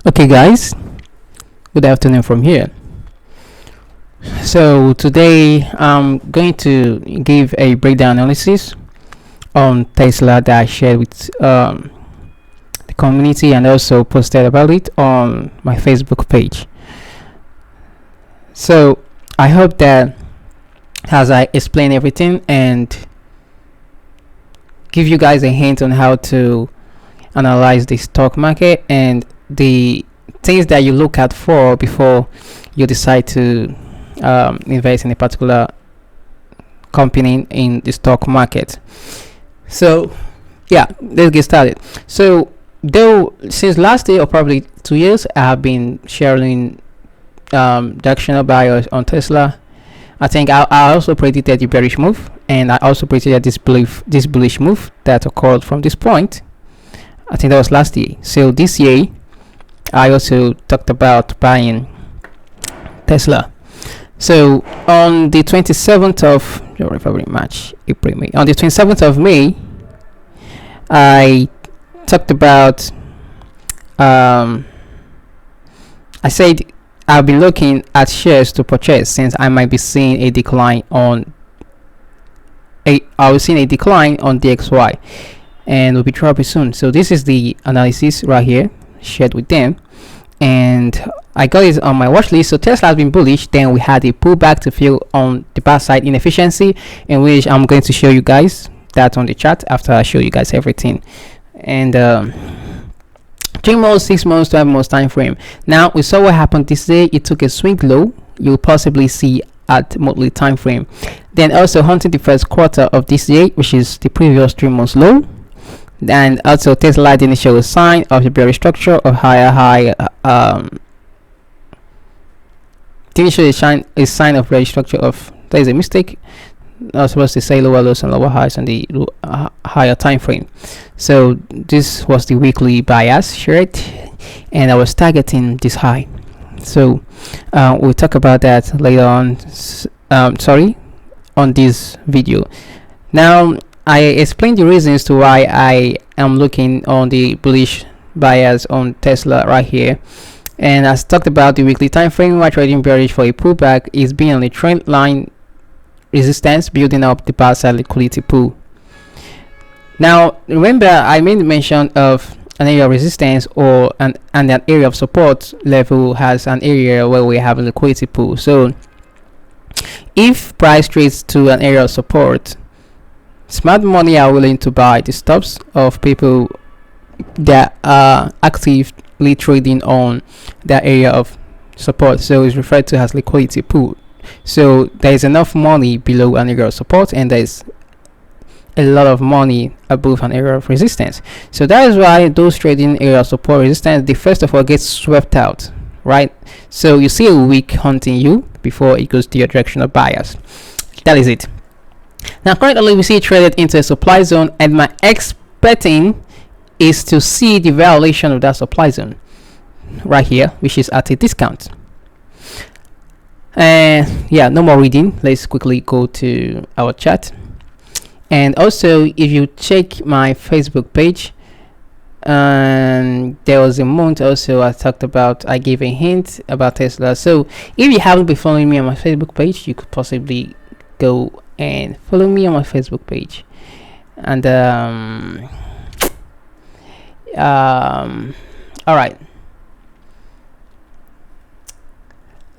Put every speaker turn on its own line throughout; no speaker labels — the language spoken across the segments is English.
Okay, guys, good afternoon from here. So, today I'm going to give a breakdown analysis on Tesla that I shared with the community and also posted about it on my Facebook page. So, I hope that as I explain everything and give you guys a hint on how to analyze the stock market and the things that you look out for before you decide to invest in a particular company in the stock market. So yeah, let's get started. So though since last year or probably 2 years, I have been sharing directional buyers on Tesla. I think I also predicted the bearish move, and I also predicted this bullish move that occurred from this point. I think that was last year. So this year, I also talked about buying Tesla. So on the 27th of February, March, April, May. On the 27th of May, I talked about. I said I'll be looking at shares to purchase since I might be seeing a decline on. I was seeing a decline on DXY, and will be dropping soon. So this is the analysis right here shared with them, and I got it on my watch list. So Tesla has been bullish, then we had a pullback to fill on the bar side inefficiency, in which I'm going to show you guys that on the chart after I show you guys everything. And 3 months, 6 months, 12 months time frame. Now we saw what happened this day. It took a swing low. You'll possibly see at monthly time frame, then also hunting the first quarter of this year, which is the previous 3 months low. And also Tesla didn't show a sign of the bearish structure of higher didn't show a sign of bearish structure of. That is a mistake. I was supposed to say lower lows and lower highs on the higher time frame. So this was the weekly bias shared, and I was targeting this high. So we'll talk about that later on. On this video. Now I explained the reasons to why I am looking on the bullish bias on Tesla right here, and as talked about the weekly time frame, while trading bearish for a pullback is being on a trend line resistance, building up the bar side liquidity pool. Now remember, I made mention of an area of resistance or an area of support level has an area where we have a liquidity pool. So if price trades to an area of support, smart money are willing to buy the stops of people that are actively trading on that area of support. So it's referred to as liquidity pool. So there is enough money below an area of support, and there is a lot of money above an area of resistance. So that is why those trading area of support resistance, they first of all get swept out, right? So you see a wick hunting you before it goes to your directional bias. That is it. Now currently we see it traded into a supply zone, and my expecting is to see the violation of that supply zone right here, which is at a discount. And yeah, no more reading. Let's quickly go to our chart. And also, if you check my Facebook page, there was a month also I gave a hint about Tesla. So if you haven't been following me on my Facebook page, you could possibly go and follow me on my Facebook page. And all right,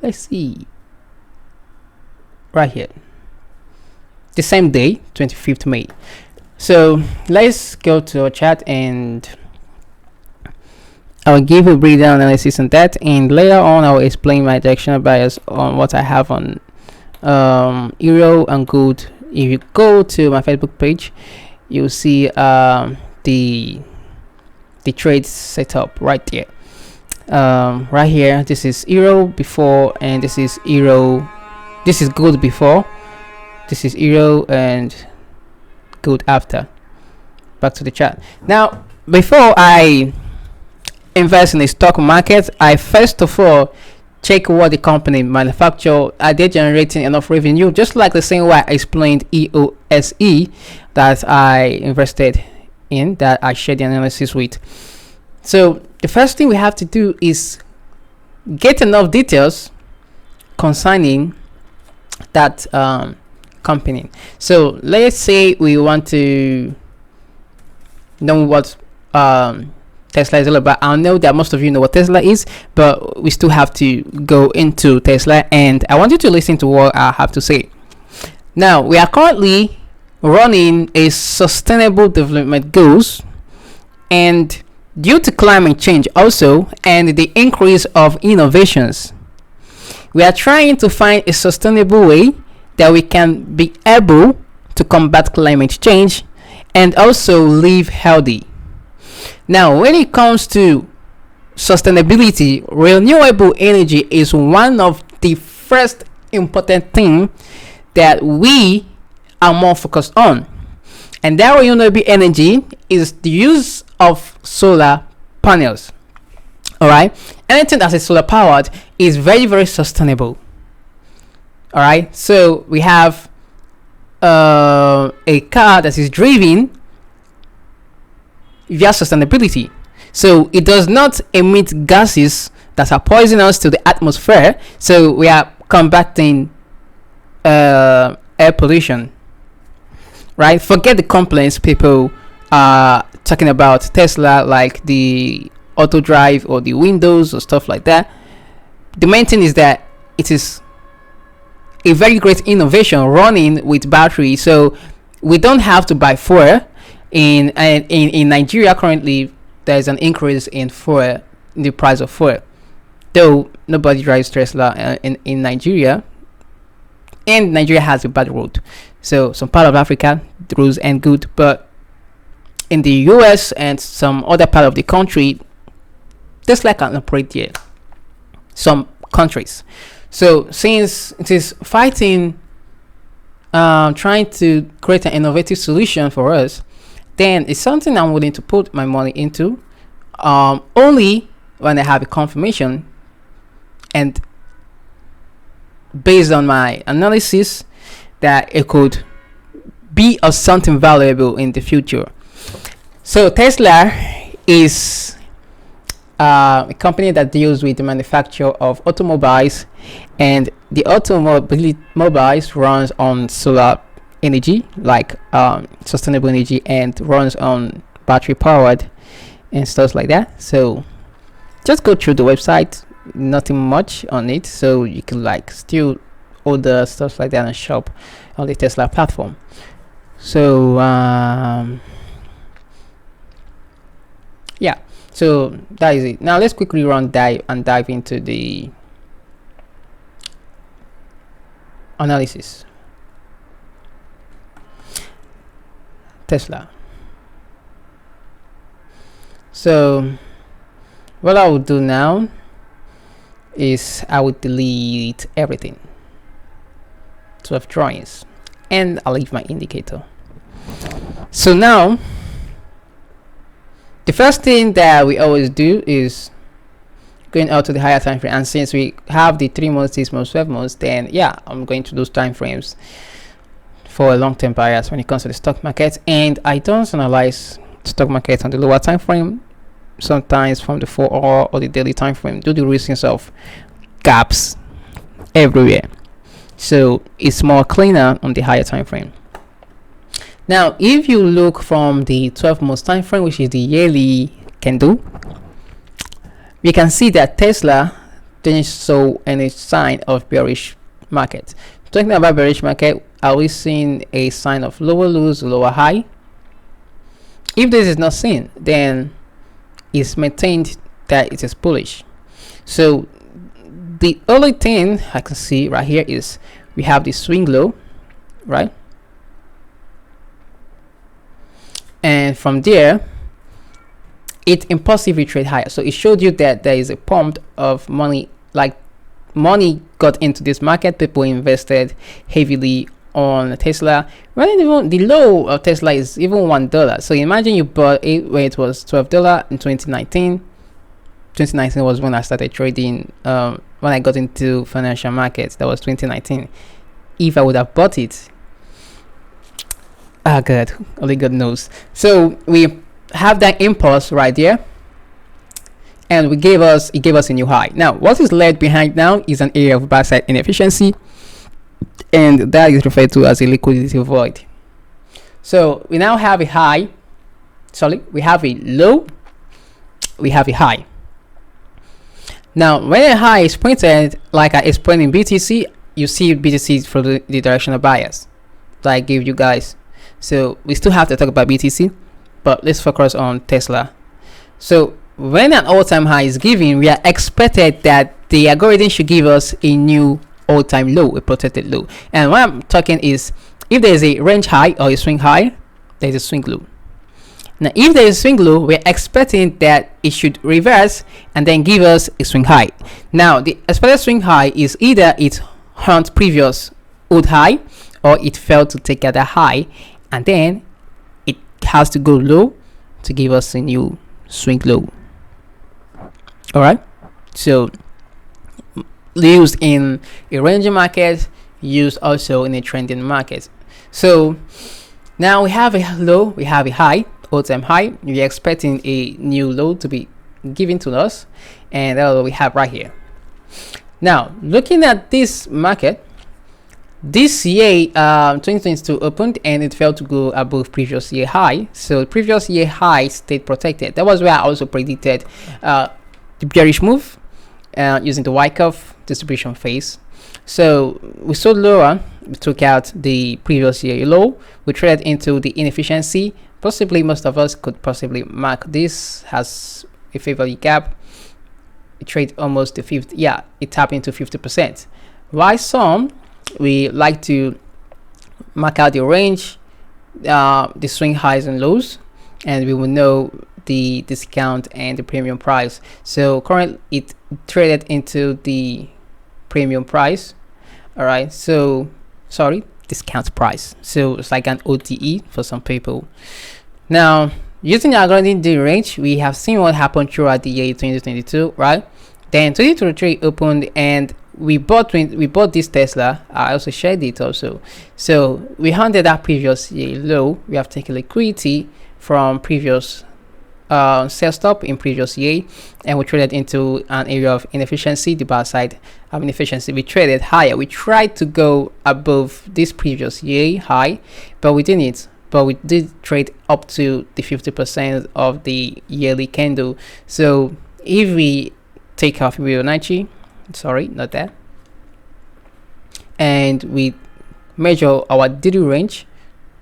let's see right here, the same day, 25th May. So let's go to our chat, and I'll give a breakdown analysis on that, and later on I'll explain my directional bias on what I have on euro and gold. If you go to my Facebook page, you'll see the trade setup right there. Right here, this is euro before, and this is euro. This is gold before, this is euro, and gold after. Back to the chart. Now before I invest in the stock market, I first of all check what the company manufacture. Are they generating enough revenue? Just like the same way I explained EOSE that I invested in, that I shared the analysis with. So the first thing we have to do is get enough details concerning that company. So let's say we want to know what Tesla is all about. I know that most of you know what Tesla is, but we still have to go into Tesla, and I want you to listen to what I have to say. Now, we are currently running a sustainable development goals, and due to climate change also and the increase of innovations, we are trying to find a sustainable way that we can be able to combat climate change and also live healthy. Now, when it comes to sustainability, renewable energy is one of the first important thing that we are more focused on. And that renewable energy is the use of solar panels. Alright, anything that is solar powered is very, very sustainable. Alright, so we have a car that is driven via sustainability, so it does not emit gases that are poisonous to the atmosphere, so we are combating air pollution. Right, forget the complaints people are talking about Tesla, like the auto drive or the windows or stuff like that. The main thing is that it is a very great innovation running with battery, so we don't have to buy fuel. In Nigeria currently there is an increase in fuel, in the price of fuel, though nobody drives Tesla in Nigeria, and Nigeria has a bad road. So some part of Africa the roads ain't good, but in the US and some other part of the country, Tesla can operate there, some countries. So since it is fighting, trying to create an innovative solution for us, then it's something I'm willing to put my money into, only when I have a confirmation and based on my analysis that it could be of something valuable in the future. So Tesla is a company that deals with the manufacture of automobiles, and the automobiles runs on solar energy, like sustainable energy, and runs on battery powered and stuff like that. So just go through the website, nothing much on it, so you can like still order stuff like that and shop on the Tesla platform. So yeah, so that is it. Now let's quickly dive into the analysis. Tesla. So what I will do now is I will delete everything, 12 drawings, and I'll leave my indicator. So now the first thing that we always do is going out to the higher time frame, and since we have the 3 months, 6 months, 12 months, then yeah, I'm going to those time frames for a long-term bias when it comes to the stock market. And I don't analyze stock market on the lower time frame, sometimes from the 4-hour or the daily time frame, due to the reasons of gaps everywhere. So it's more cleaner on the higher time frame. Now if you look from the 12 months time frame, which is the yearly candle, we can see that Tesla didn't show any sign of bearish market. Talking about bearish market, are we seeing a sign of lower lows, lower high? If this is not seen, then it's maintained that it is bullish. So the only thing I can see right here is we have the swing low, right? And from there it impulsively trade higher. So it showed you that there is a pump of money, like money got into this market, people invested heavily on Tesla. When even the low of Tesla is even $1. So imagine you bought it when it was $12 in 2019. 2019 was when I started trading, when I got into financial markets. That was 2019. If I would have bought it, God, only God knows. So we have that impulse right there. and it gave us a new high. Now what is left behind now is an area of buy side inefficiency, and that is referred to as a liquidity void. So we now have a high, sorry, we have a low, we have a high. Now when a high is printed, like I explained in BTC, you see BTC for the directional bias that I gave you guys. So we still have to talk about BTC, but let's focus on Tesla. So when an all-time high is given, we are expected that the algorithm should give us a new all-time low, a protected low. And what I'm talking is, if there is a range high or a swing high, there is a swing low. Now if there is a swing low, we're expecting that it should reverse and then give us a swing high. Now the expected swing high is either it hunt previous old high, or it failed to take out a high, and then it has to go low to give us a new swing low. All right, so used in a ranging market, used also in a trending market. So now we have a low, we have a high, all-time high. We're expecting a new low to be given to us, and that's what we have right here. Now looking at this market, this year 2022 opened and it failed to go above previous year high, so previous year high stayed protected. That was where I also predicted the bearish move using the Wyckoff distribution phase. So we sold lower, we took out the previous year low, we traded into the inefficiency. Possibly most of us could possibly mark this as a favorable gap. It trade almost the 50, yeah, it tapped into 50%. Why some we like to mark out the range, the swing highs and lows, and we will know the discount and the premium price. So currently it traded into the premium price. All right, so sorry, discount price. So it's like an OTE for some people. Now using the algorithm day range, we have seen what happened throughout the year 2022, right? Then 2023 opened and we bought this Tesla. I also shared it also. So we hunted that previous year low. We have taken liquidity from previous sell stop in previous year, and we traded into an area of inefficiency, the buy side of inefficiency. We traded higher. We tried to go above this previous year high, but we didn't. But we did trade up to the 50% of the yearly candle. So if we take off Fibonacci, sorry, not that, and we measure our daily range,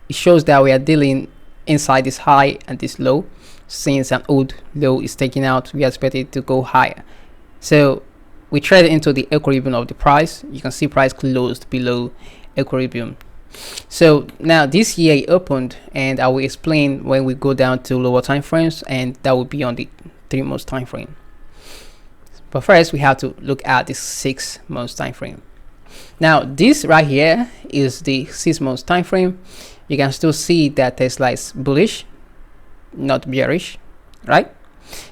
it shows that we are dealing inside this high and this low. Since an old low is taken out, we expect it to go higher. So we traded into the equilibrium of the price. You can see price closed below equilibrium. So now this year it opened, and I will explain when we go down to lower time frames, and that will be on the 3 months time frame. But first we have to look at the 6 months time frame. Now this right here is the 6 months time frame. You can still see that Tesla is bullish, not bearish, right?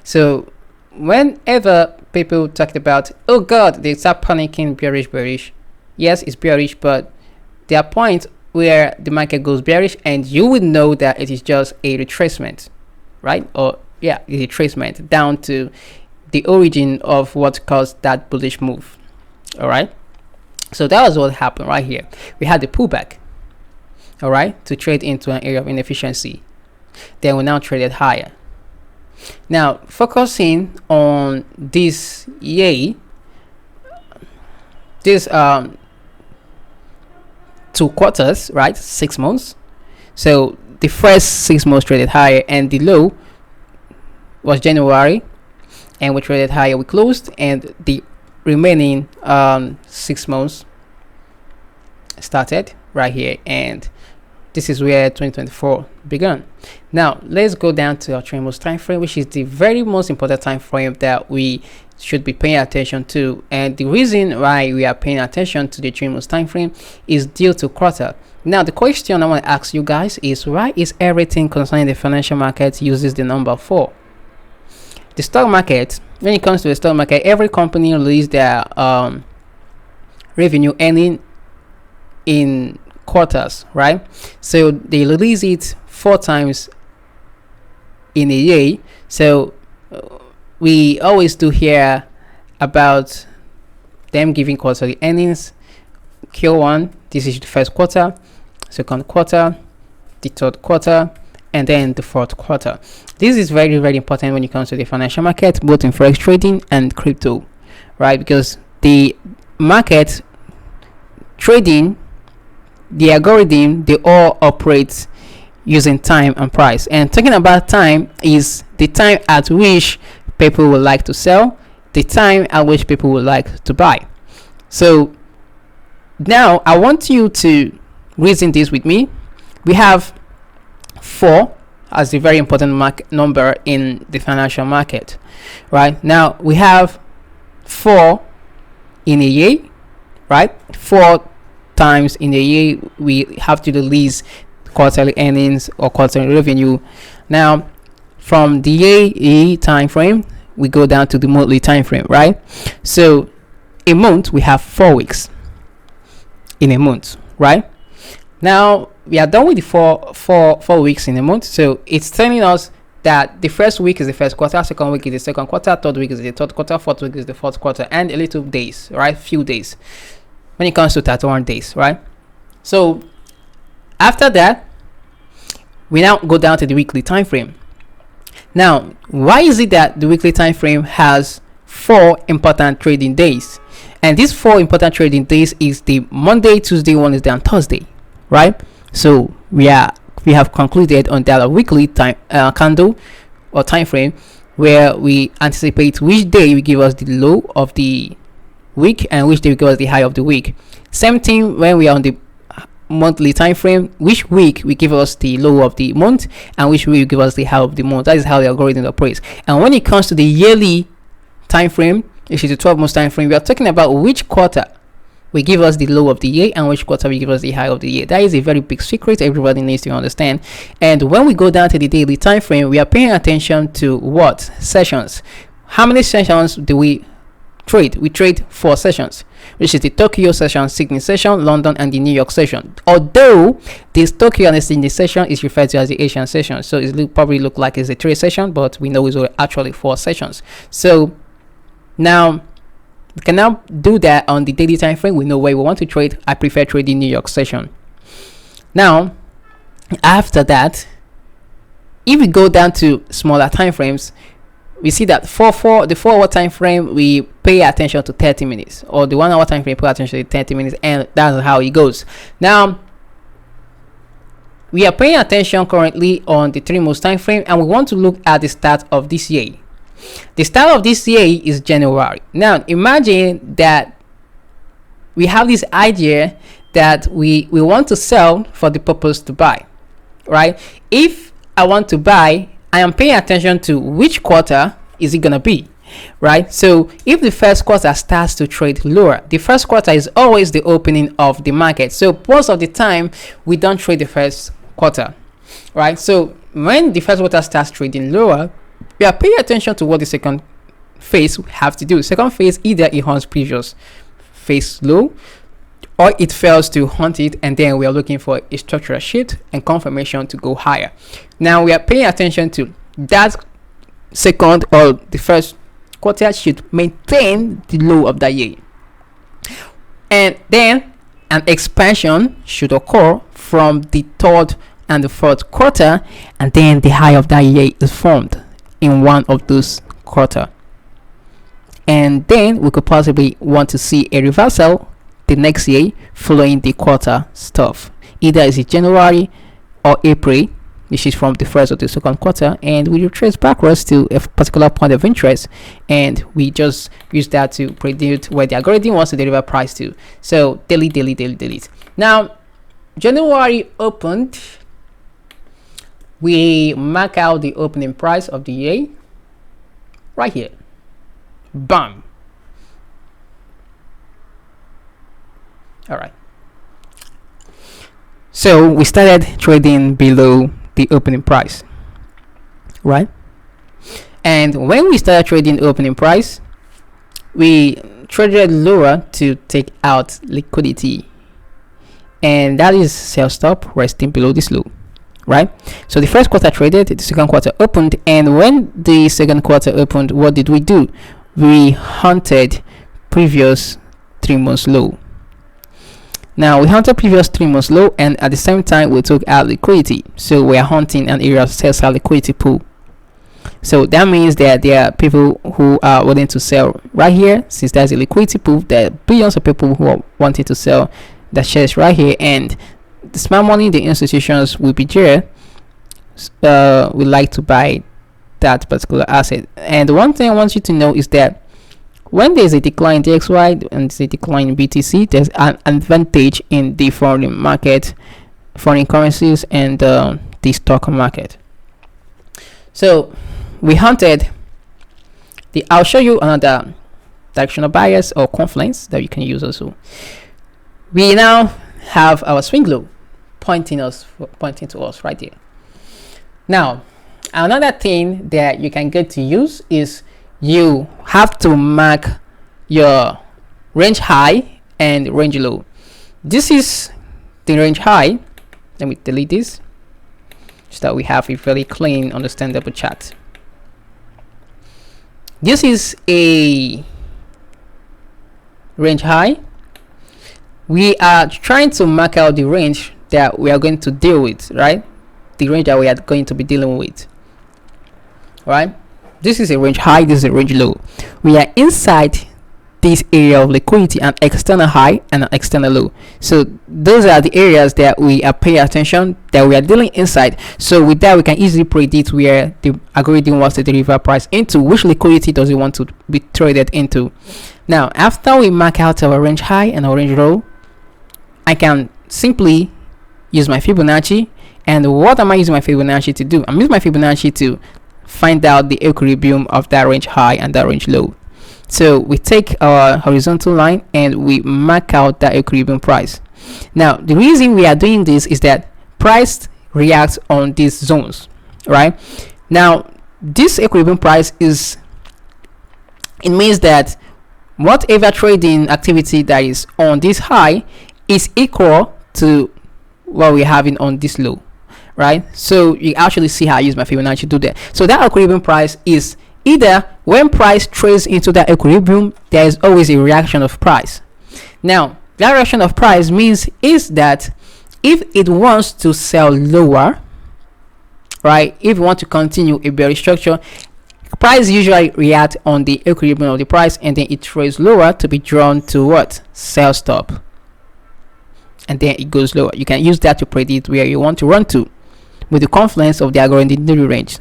So whenever people talk about, oh god, they start panicking, bearish, yes, it's bearish, but there are points where the market goes bearish and you would know that it is just a retracement, right? Or yeah, a retracement down to the origin of what caused that bullish move. All right, so that was what happened right here. We had the pullback, all right, to trade into an area of inefficiency. Then we now traded higher. Now focusing on this year, this 2 quarters, right? 6 months. So the first 6 months traded higher, and the low was January, and we traded higher. We closed, and the remaining 6 months started right here, and this is where 2024 began. Now let's go down to our 3 months time frame, which is the very most important time frame that we should be paying attention to. And the reason why we are paying attention to the 3 months time frame is due to quarter. Now the question I want to ask you guys is, why is everything concerning the financial market uses the number 4? The stock market, when it comes to the stock market, every company release their revenue earning in quarters, right? So they release it 4 times in a year. So we always do hear about them giving quarterly earnings. Q1, this is the first quarter, second quarter, the third quarter, and then the fourth quarter. This is very, very important when it comes to the financial market, both in forex trading and crypto, right? Because the market trading, the algorithm, they all operate using time and price. And talking about time is the time at which people would like to sell, the time at which people would like to buy. So now I want you to reason this with me. We have 4 as a very important number in the financial market. Right now we have 4 in a year, right? 4 times in a year we have to release quarterly earnings or quarterly revenue. Now from the yearly time frame we go down to the monthly time frame, right? So a month we have 4 weeks in a month, right? Now we are done with the four weeks in a month, so it's telling us that the first week is the first quarter, second week is the second quarter, third week is the third quarter, fourth week is the fourth quarter, and a little days, right? Few days when it comes to 31 days, right? So after that we now go down to the weekly time frame. Now why is it that the weekly time frame has 4 important trading days? And these 4 important trading days is the Monday, Tuesday, Wednesday, and Thursday, right? So we have concluded on that weekly time candle or time frame where we anticipate which day will give us the low of the week and which day will give us the high of the week. Same thing when we are on the monthly time frame, which week will give us the low of the month and which week will give us the high of the month. That is how the algorithm operates. And when it comes to the yearly time frame, which is the 12 month time frame, we are talking about which quarter will give us the low of the year and which quarter will give us the high of the year. That is a very big secret everybody needs to understand. And when we go down to the daily time frame, we are paying attention to what? Sessions. How many sessions do we trade? We trade 4 sessions, which is the Tokyo session, Sydney session, London, and the New York session. Although this Tokyo and the Sydney session is referred to as the Asian session, so it probably look like it's a 3 session, but we know it's actually 4 sessions. So now we can now do that on the daily time frame. We know where we want to trade. I prefer trading New York session. Now after that, if we go down to smaller time frames, we see that for the 4 hour time frame we pay attention to 30 minutes, or the 1 hour time frame pay attention to 30 minutes, and that's how it goes. Now we are paying attention currently on the 3 months time frame, and we want to look at the start of this year. The start of this year is January. Now imagine that we have this idea that we want to sell for the purpose to buy, right? If I want to buy, I am paying attention to which quarter is it gonna be, right? So if the first quarter starts to trade lower, the first quarter is always the opening of the market, so most of the time we don't trade the first quarter, right? So when the first quarter starts trading lower, we are paying attention to what the second phase have to do. Second phase, either it hunts previous phase low or it fails to hunt it, and then we are looking for a structural shift and confirmation to go higher. Now we are paying attention to that second or the first quarter should maintain the low of that year, and then an expansion should occur from the third and the fourth quarter, and then the high of that year is formed in one of those quarter, and then we could possibly want to see a reversal the next year following the quarter stuff. Either is it January or April, which is from the first or the second quarter, and we retrace backwards to a particular point of interest, and we just use that to predict where the algorithm wants to deliver price to. So delete. Now January opened, we mark out the opening price of the year right here. Bam. All right, so we started trading below the opening price, right? And when we started trading opening price, we traded lower to take out liquidity, and that is sell stop resting below this low, right? So the first quarter traded, the second quarter opened, and when the second quarter opened, what did we do? We hunted previous 3 months low. Now we hunted previous 3 months low, and at the same time we took out liquidity. So we are hunting an area of sales liquidity pool. So that means that there are people who are willing to sell right here. Since there's a liquidity pool, there are billions of people who are wanting to sell the shares right here, and the smart money, the institutions will be there. We like to buy that particular asset. And one thing I want you to know is that when there's a decline in DXY and there's a decline in BTC, there's an advantage in the foreign market, foreign currencies, and the stock market. So we hunted I'll show you another directional bias or confluence that you can use also. We now have our swing low pointing to us right here. Now another thing that you can get to use is you have to mark your range high and range low. This is the range high. Let me delete this so that we have a very clean, understandable chart. This is a range high. We are trying to mark out the range that we are going to deal with, right? The range that we are going to be dealing with, right? This is a range high, this is a range low. We are inside this area of liquidity, an external high and an external low. So those are the areas that we are paying attention, that we are dealing inside. So with that, we can easily predict where the algorithm wants to deliver price into, which liquidity does it want to be traded into. Now after we mark out our range high and our range low, I can simply use my Fibonacci. And what am I using my Fibonacci to do? I'm using my Fibonacci to find out the equilibrium of that range high and that range low. So we take our horizontal line and we mark out that equilibrium price. Now the reason we are doing this is that price reacts on these zones, right? Now this equilibrium price it means that whatever trading activity that is on this high is equal to what we're having on this low, right? So you actually see how I use my Fibonacci to do that. So that equilibrium price is either when price trades into that equilibrium, there is always a reaction of price. Now that reaction of price means is that if it wants to sell lower, right, if you want to continue a bearish structure, price usually react on the equilibrium of the price, and then it trades lower to be drawn to what? Sell stop, and then it goes lower. You can use that to predict where you want to run to with the confluence of the algorithm range.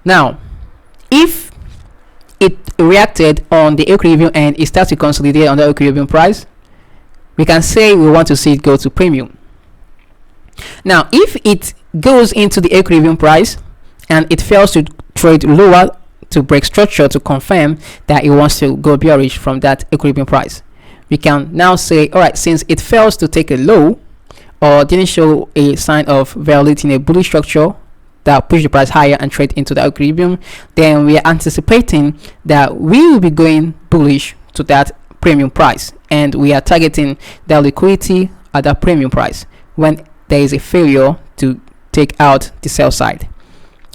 Now if it reacted on the equilibrium and it starts to consolidate on the equilibrium price, we can say we want to see it go to premium. Now if it goes into the equilibrium price and it fails to trade lower to break structure to confirm that it wants to go bearish from that equilibrium price, we can now say, all right, since it fails to take a low or didn't show a sign of violating a bullish structure that push the price higher and trade into the equilibrium, then we are anticipating that we will be going bullish to that premium price, and we are targeting that liquidity at that premium price when there is a failure to take out the sell side.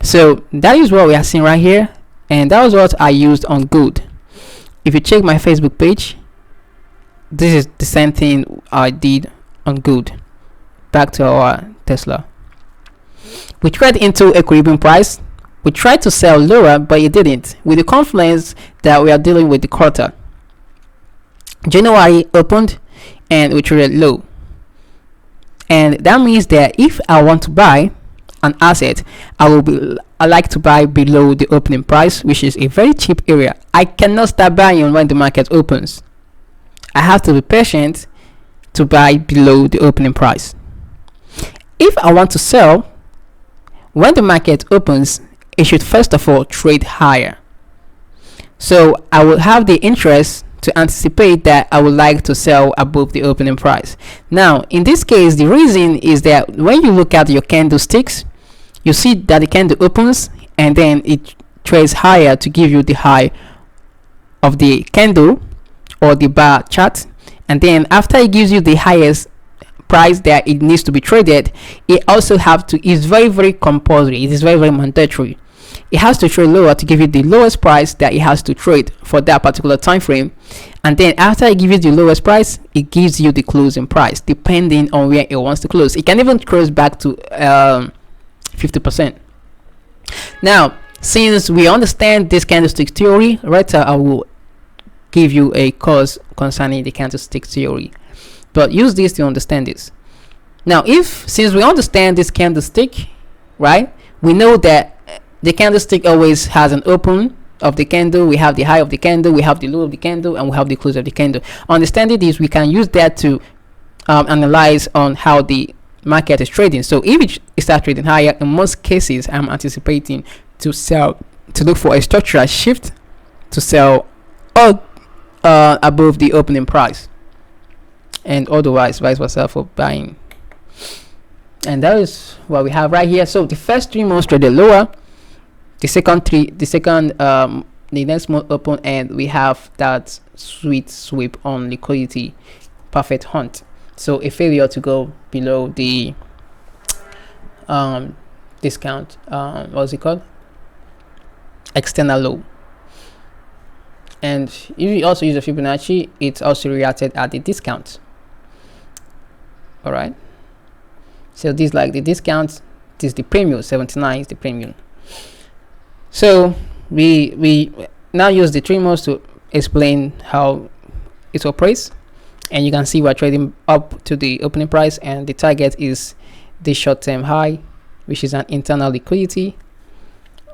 So that is what we are seeing right here, and that was what I used on Good. If you check my Facebook page, this is the same thing I did on Good. Back to our Tesla. We tried into equilibrium price. We tried to sell lower, but it didn't. With the confluence that we are dealing with the quarter, January opened and we traded low, and that means that if I want to buy an asset, I like to buy below the opening price, which is a very cheap area. I cannot start buying when the market opens. I have to be patient to buy below the opening price. If I want to sell when the market opens, it should first of all trade higher. So I will have the interest to anticipate that I would like to sell above the opening price. Now in this case, the reason is that when you look at your candlesticks, you see that the candle opens and then it trades higher to give you the high of the candle or the bar chart, and then after it gives you the highest price that it needs to be traded, it also have to, it's very compulsory, it is very mandatory. It has to trade lower to give you the lowest price that it has to trade for that particular time frame, and then after it gives you the lowest price, it gives you the closing price depending on where it wants to close. It can even close back to 50%. Now, since we understand this candlestick theory, right, I will give you a course concerning the candlestick theory, but use this to understand this. Now, since we understand this candlestick, right, we know that the candlestick always has an open of the candle, we have the high of the candle, we have the low of the candle, and we have the close of the candle. Understanding this, we can use that to analyze on how the market is trading. So if it starts trading higher, in most cases I'm anticipating to look for a structural shift to sell above the opening price, and otherwise vice versa for buying. And that is what we have right here. So the first 3 months traded lower, the next month open, and we have that sweet sweep on liquidity, perfect hunt. So a failure to go below the discount, what's it called, external low. And if you also use a Fibonacci, it's also reacted at the discount. All right, so this like the discount, this is the premium, 79 is the premium. So we now use the 3 months to explain how it operates, and you can see we're trading up to the opening price, and the target is the short-term high, which is an internal liquidity,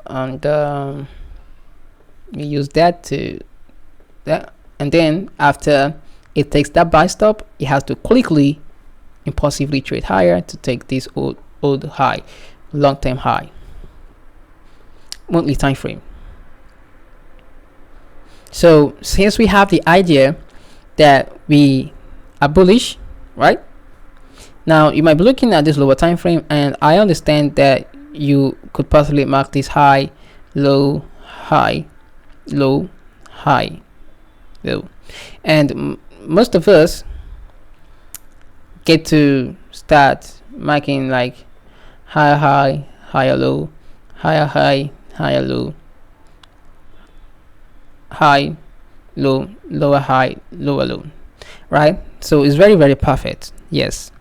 and we use that to that, and then after it takes that buy stop, it has to quickly impulsively trade higher to take this old high, long-term high, monthly time frame. So since we have the idea that we are bullish, right, now you might be looking at this lower time frame, and I understand that you could possibly mark this high, low, high, low, high, low, and most of us get to start marking like higher high, higher low, higher high, higher low, high, low, lower high, lower low, right? So it's very perfect, yes.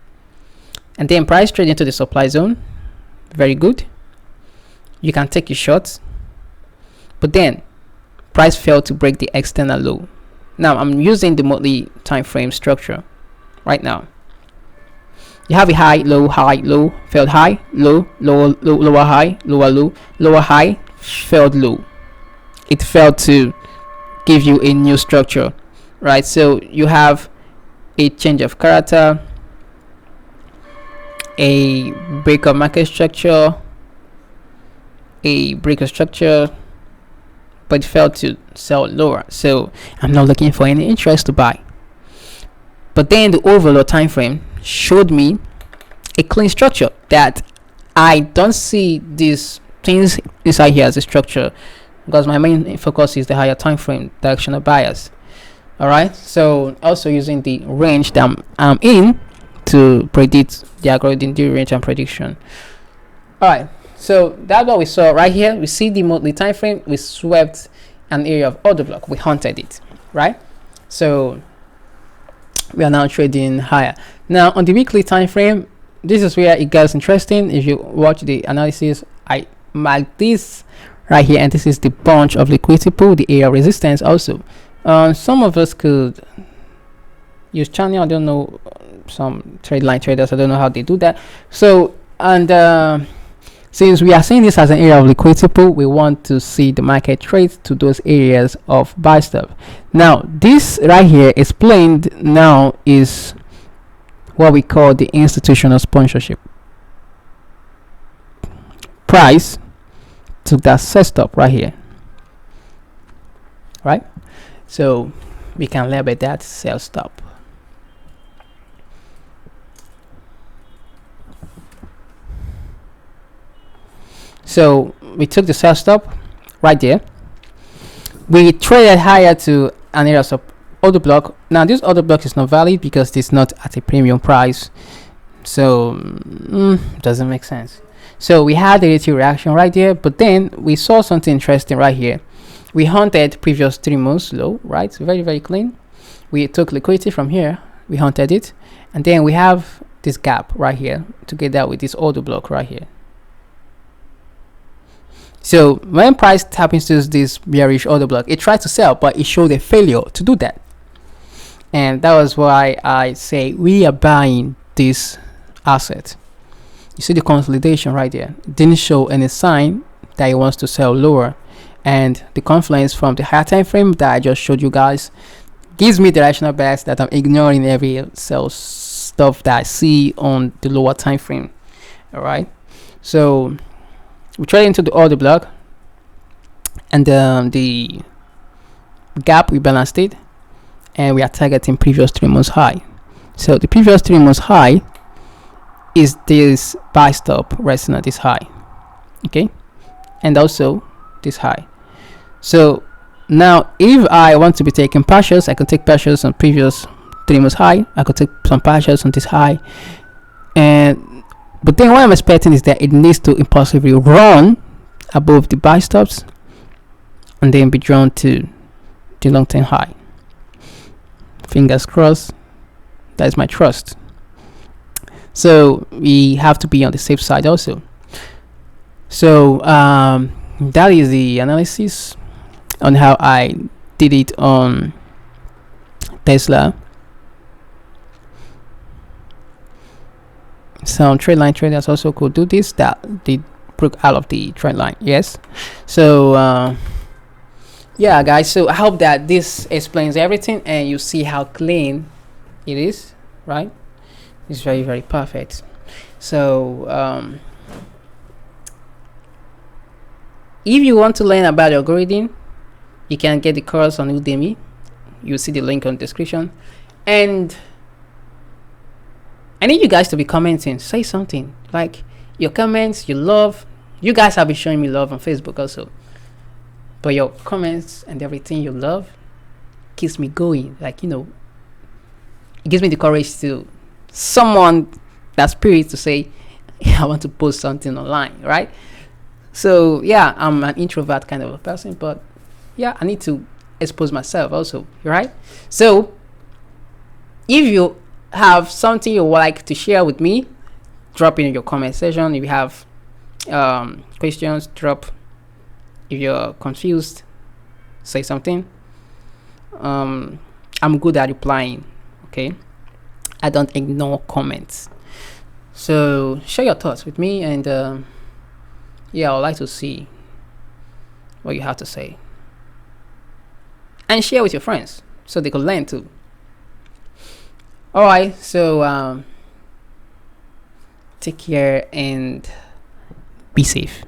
And then price trade into the supply zone, very good. You can take your shots, but then price failed to break the external low. Now I'm using the monthly time frame structure right now. You have a high, low, failed high, low, lower high, lower low, lower high, failed low. It failed to give you a new structure, right? So you have a change of character, a break of market structure, a break of structure, but it failed to sell lower. So I'm not looking for any interest to buy. But then the overall time frame showed me a clean structure that I don't see these things inside here as a structure, because my main focus is the higher time frame directional bias. All right, so also using the range that I'm in to predict the algorithm, the range and prediction. All right, so that's what we saw right here. We see the monthly time frame, we swept an area of order block, we hunted it, right? So we are now trading higher. Now on the weekly time frame, this is where it gets interesting. If you watch the analysis, I mark this right here, and this is the bunch of liquidity pool, the area of resistance. Also some of us could use channel, I don't know, some trade line traders, I don't know how they do that. So, and since we are seeing this as an area of liquidity pool, we want to see the market trade to those areas of buy stop. Now this right here explained now is what we call the institutional sponsorship. Price took that set stop right here, right? So we can label that sell stop. So we took the sell stop right there. We traded higher to an area of order block. Now this order block is not valid because it's not at a premium price. So doesn't make sense. So we had the relative reaction right there, but then we saw something interesting right here. We hunted previous 3 months low, right? Very, very clean. We took liquidity from here, we hunted it, and then we have this gap right here together with this order block right here. So when price taps into this bearish order block, it tries to sell, but it showed a failure to do that. And that was why I say we are buying this asset. You see the consolidation right there. It didn't show any sign that it wants to sell lower. And the confluence from the higher time frame that I just showed you guys gives me directional bias that I'm ignoring every sell stuff that I see on the lower time frame. All right. So we trade into the order block, and the gap we balanced it, and we are targeting previous 3 months high. So the previous 3 months high is this buy stop resting at this high, okay, and also this high. So now if I want to be taking partials, I can take partials on previous 3 months high, I could take some partials on this high, and but then what I'm expecting is that it needs to impulsively run above the buy stops and then be drawn to the long term high. Fingers crossed. That is my trust. So we have to be on the safe side also. So that is the analysis on how I did it on Tesla. Some trade line traders also could do this, that they broke out of the trend line. Yes. So yeah guys, so I hope that this explains everything and you see how clean it is, right? It's very, very perfect. So if you want to learn about algorithm, you can get the course on Udemy. You'll see the link on the description. And I need you guys to be commenting. Say something, like your comments, you love. You guys have been showing me love on Facebook also, but your comments and everything you love keeps me going. Like, you know, it gives me the courage to someone that spirit to say, I want to post something online, right? So yeah, I'm an introvert kind of a person, but yeah, I need to expose myself also, right? So if you have something you would like to share with me, drop in your comment section. If you have questions, drop. If you're confused, say something. I'm good at replying, okay? I don't ignore comments. So share your thoughts with me, and yeah, I'd like to see what you have to say, and share with your friends so they could learn too. All right, so take care and be safe.